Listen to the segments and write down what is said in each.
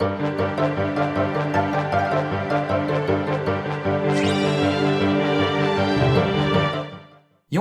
Yo,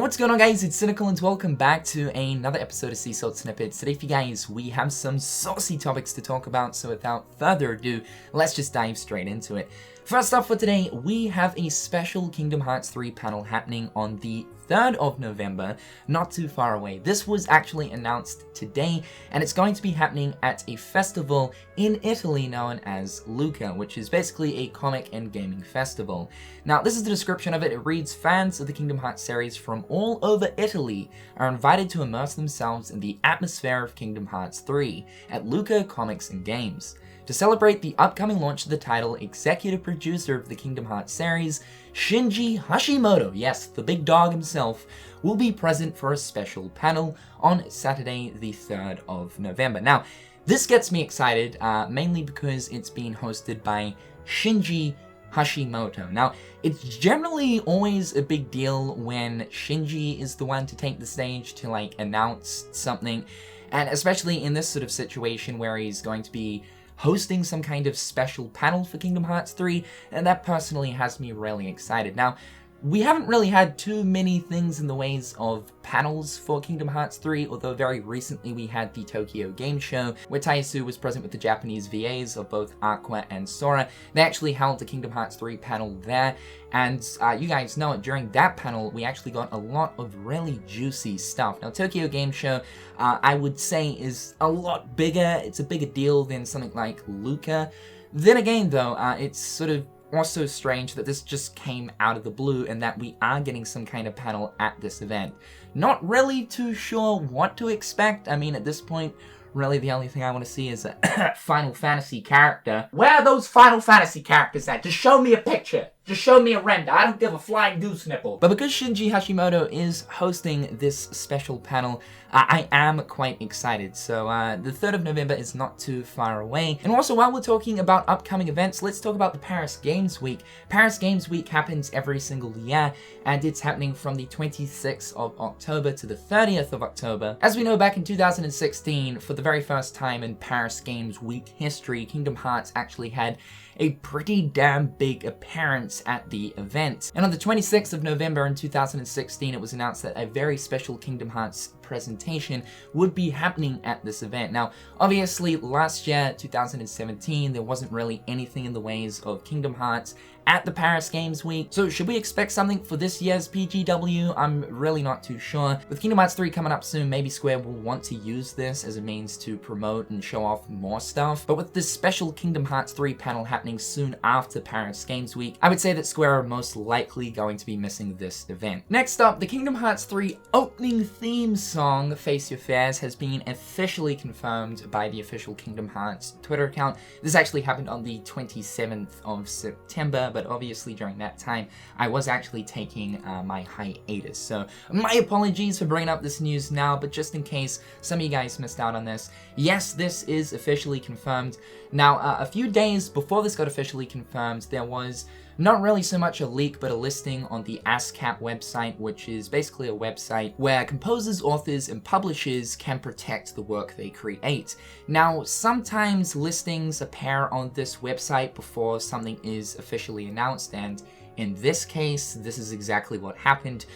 what's going on guys, it's Cynical and welcome back to another episode of Sea Salt Snippets. Today for you guys, we have some saucy topics to talk about, so without further ado, let's just dive straight into it. First up for today, we have a special Kingdom Hearts 3 panel happening on the 3rd of November, not too far away. This was actually announced today, and it's going to be happening at a festival in Italy known as Lucca, which is basically a comic and gaming festival. Now, this is the description of it. It reads, fans of the Kingdom Hearts series from all over Italy are invited to immerse themselves in the atmosphere of Kingdom Hearts 3 at Lucca Comics and Games. To celebrate the upcoming launch of the title, executive producer of the Kingdom Hearts series, Shinji Hashimoto, yes, the big dog himself, will be present for a special panel on Saturday, the 3rd of November. Now, this gets me excited, mainly because it's being hosted by Shinji Hashimoto. Now, it's generally always a big deal when Shinji is the one to take the stage to, announce something, and especially in this sort of situation where he's going to be hosting some kind of special panel for Kingdom Hearts 3, and that personally has me really excited. Now, we haven't really had too many things in the ways of panels for Kingdom Hearts 3, although very recently we had the Tokyo Game Show, where Taiyasu was present with the Japanese VAs of both Aqua and Sora. They actually held the Kingdom Hearts 3 panel there, and you guys know it, during that panel, we actually got a lot of really juicy stuff. Now, Tokyo Game Show, I would say, is a lot bigger. It's a bigger deal than something like Lucca. Then again, though, it's sort of also strange that this just came out of the blue and that we are getting some kind of panel at this event. Not really too sure what to expect. I mean, at this point, really the only thing I want to see is a Final Fantasy character. Where are those Final Fantasy characters at? Just show me a picture. Just show me a render. I don't give a flying goose nipple. But because Shinji Hashimoto is hosting this special panel, I am quite excited. So the 3rd of November is not too far away. And also, while we're talking about upcoming events, let's talk about the Paris Games Week. Paris Games Week happens every single year, and it's happening from the 26th of October to the 30th of October. As we know, back in 2016, for the very first time in Paris Games Week history, Kingdom Hearts actually had a pretty damn big appearance at the event. And on the 26th of November in 2016, it was announced that a very special Kingdom Hearts presentation would be happening at this event. Now, obviously, last year, 2017, there wasn't really anything in the ways of Kingdom Hearts at the Paris Games Week. So should we expect something for this year's PGW? I'm really not too sure. With Kingdom Hearts 3 coming up soon, maybe Square will want to use this as a means to promote and show off more stuff. But with this special Kingdom Hearts 3 panel happening soon after Paris Games Week, I would say that Square are most likely going to be missing this event. Next up, the Kingdom Hearts 3 opening theme song, Face Your Fears, has been officially confirmed by the official Kingdom Hearts Twitter account. This actually happened on the 27th of September, but obviously during that time, I was actually taking my hiatus. So my apologies for bringing up this news now, but just in case some of you guys missed out on this, yes, this is officially confirmed. Now, a few days before this got officially confirmed, there was not really so much a leak, but a listing on the ASCAP website, which is basically a website where composers, authors, and publishers can protect the work they create. Now, sometimes listings appear on this website before something is officially announced, and in this case, this is exactly what happened.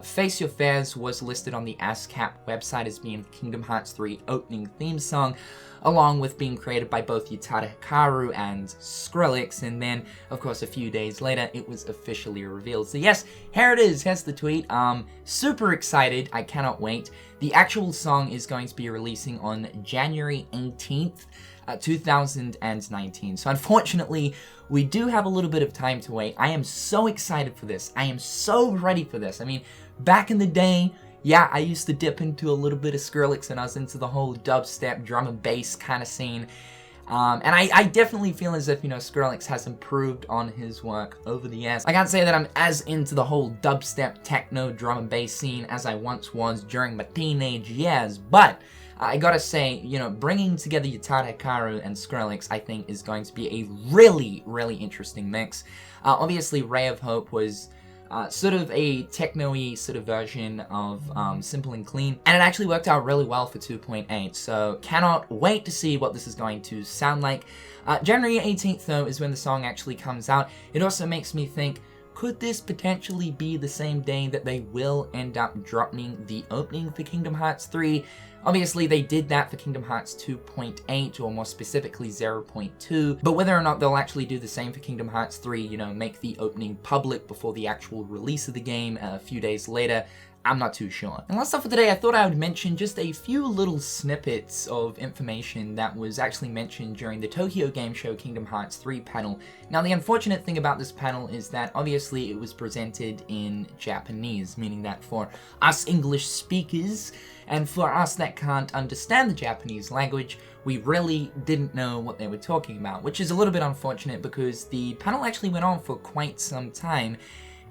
Face Your Fears was listed on the ASCAP website as being the Kingdom Hearts 3 opening theme song, along with being created by both Utada Hikaru and Skrillex, and then, of course, a few days later, it was officially revealed. So yes, here it is, here's the tweet. Super excited, I cannot wait. The actual song is going to be releasing on January 18th, 2019. So unfortunately, we do have a little bit of time to wait. I am so excited for this. I am so ready for this. I mean, back in the day, yeah, I used to dip into a little bit of Skrillex and I was into the whole dubstep, drum and bass kind of scene. And I definitely feel as if, Skrillex has improved on his work over the years. I can't say that I'm as into the whole dubstep, techno, drum and bass scene as I once was during my teenage years, but I gotta say, bringing together Utada Hikaru and Skrillex, I think, is going to be a really, really interesting mix. Obviously, Ray of Hope was sort of a techno-y sort of version of Simple and Clean, and it actually worked out really well for 2.8, so cannot wait to see what this is going to sound like. January 18th though is when the song actually comes out. It also makes me think, could this potentially be the same day that they will end up dropping the opening for Kingdom Hearts 3? Obviously, they did that for Kingdom Hearts 2.8, or more specifically 0.2, but whether or not they'll actually do the same for Kingdom Hearts 3, you know, make the opening public before the actual release of the game a few days later, I'm not too sure. And last up for today, I thought I would mention just a few little snippets of information that was actually mentioned during the Tokyo Game Show Kingdom Hearts 3 panel. Now, the unfortunate thing about this panel is that obviously it was presented in Japanese, meaning that for us English speakers, and for us that can't understand the Japanese language, we really didn't know what they were talking about, which is a little bit unfortunate because the panel actually went on for quite some time,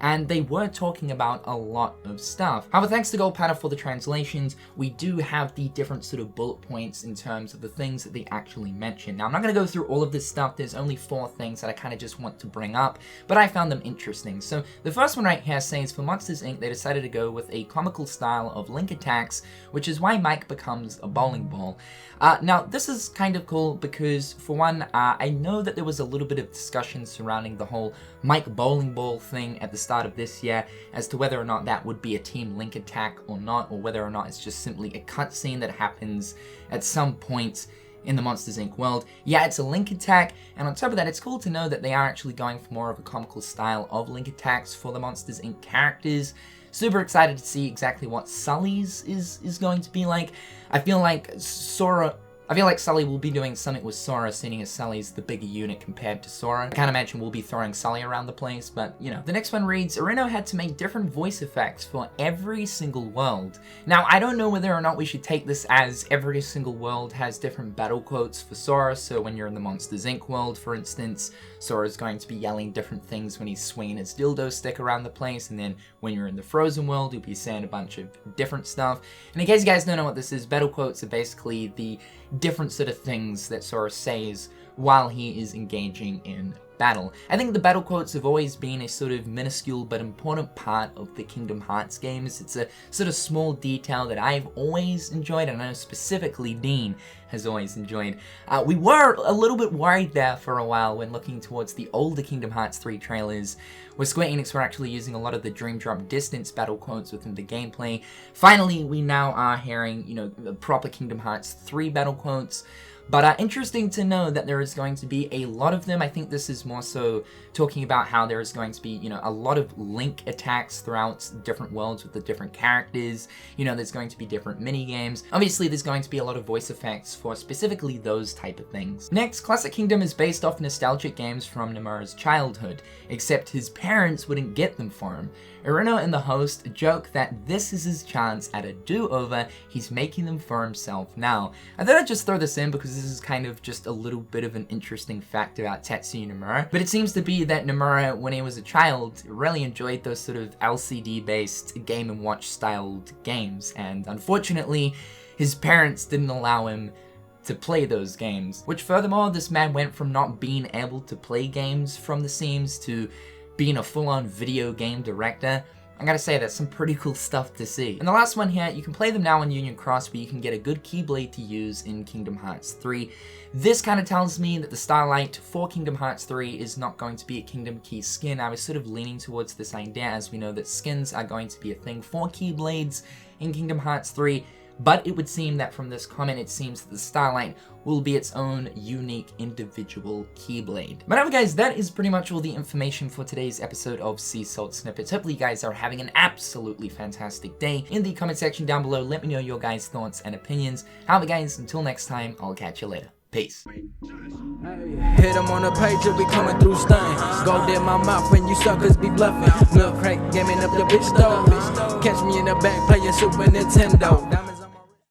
and they were talking about a lot of stuff. However, thanks to Gold Panel for the translations, we do have the different sort of bullet points in terms of the things that they actually mentioned. Now, I'm not going to go through all of this stuff. There's only 4 things that I kind of just want to bring up, but I found them interesting. So the first one right here says, for Monsters Inc., they decided to go with a comical style of link attacks, which is why Mike becomes a bowling ball. Now, this is kind of cool because, for one, I know that there was a little bit of discussion surrounding the whole Mike bowling ball thing at the start of this year as to whether or not that would be a team link attack or not, or whether or not it's just simply a cutscene that happens at some point in the Monsters Inc. world. Yeah, it's a link attack, and on top of that, it's cool to know that they are actually going for more of a comical style of link attacks for the Monsters Inc. characters. Super excited to see exactly what Sully's is going to be like. I feel like Sully will be doing something with Sora, seeing as Sully's the bigger unit compared to Sora. I can't imagine we'll be throwing Sully around the place, but, you know. The next one reads, Areno had to make different voice effects for every single world. Now, I don't know whether or not we should take this as every single world has different battle quotes for Sora, so when you're in the Monsters Inc. world, for instance, Sora's going to be yelling different things when he's swinging his dildo stick around the place, and then when you're in the Frozen world, he'll be saying a bunch of different stuff. And in case you guys don't know what this is, battle quotes are basically the different sort of things that Sora says while he is engaging in battle. I think the battle quotes have always been a sort of minuscule but important part of the Kingdom Hearts games. It's a sort of small detail that I've always enjoyed, and I know specifically Dean has always enjoyed. We were a little bit worried there for a while when looking towards the older Kingdom Hearts 3 trailers, where Square Enix were actually using a lot of the Dream Drop Distance battle quotes within the gameplay. Finally, we now are hearing, you know, the proper Kingdom Hearts 3 battle quotes. But interesting to know that there is going to be a lot of them. I think this is more so talking about how there is going to be, you know, a lot of link attacks throughout different worlds with the different characters. You know, there's going to be different mini games. Obviously, there's going to be a lot of voice effects for specifically those type of things. Next, Classic Kingdom is based off nostalgic games from Nomura's childhood, except his parents wouldn't get them for him. Irino and the host joke that this is his chance at a do-over. He's making them for himself now. I thought I'd just throw this in because this is kind of just a little bit of an interesting fact about Tetsuya Nomura. But it seems to be that Nomura, when he was a child, really enjoyed those sort of LCD-based Game & Watch styled games. And unfortunately, his parents didn't allow him to play those games. Which furthermore, this man went from not being able to play games from the seams to being a full-on video game director. I gotta say, that's some pretty cool stuff to see. And the last one here, you can play them now on Union Cross, where you can get a good Keyblade to use in Kingdom Hearts 3. This kind of tells me that the Starlight for Kingdom Hearts 3 is not going to be a Kingdom Key skin. I was sort of leaning towards this idea, as we know that skins are going to be a thing for Keyblades in Kingdom Hearts 3. But it would seem that from this comment, it seems that the Starlight will be its own unique individual Keyblade. But anyway guys, that is pretty much all the information for today's episode of Sea Salt Snippets. Hopefully you guys are having an absolutely fantastic day. In the comment section down below, let me know your guys' thoughts and opinions. However guys, until next time, I'll catch you later. Peace. Hit him on the page, you'll be coming through stain. Gold in my mouth when you suckers be bluffing. Milk crank, gaming up the bitch though. Catch me in the back playing Super Nintendo.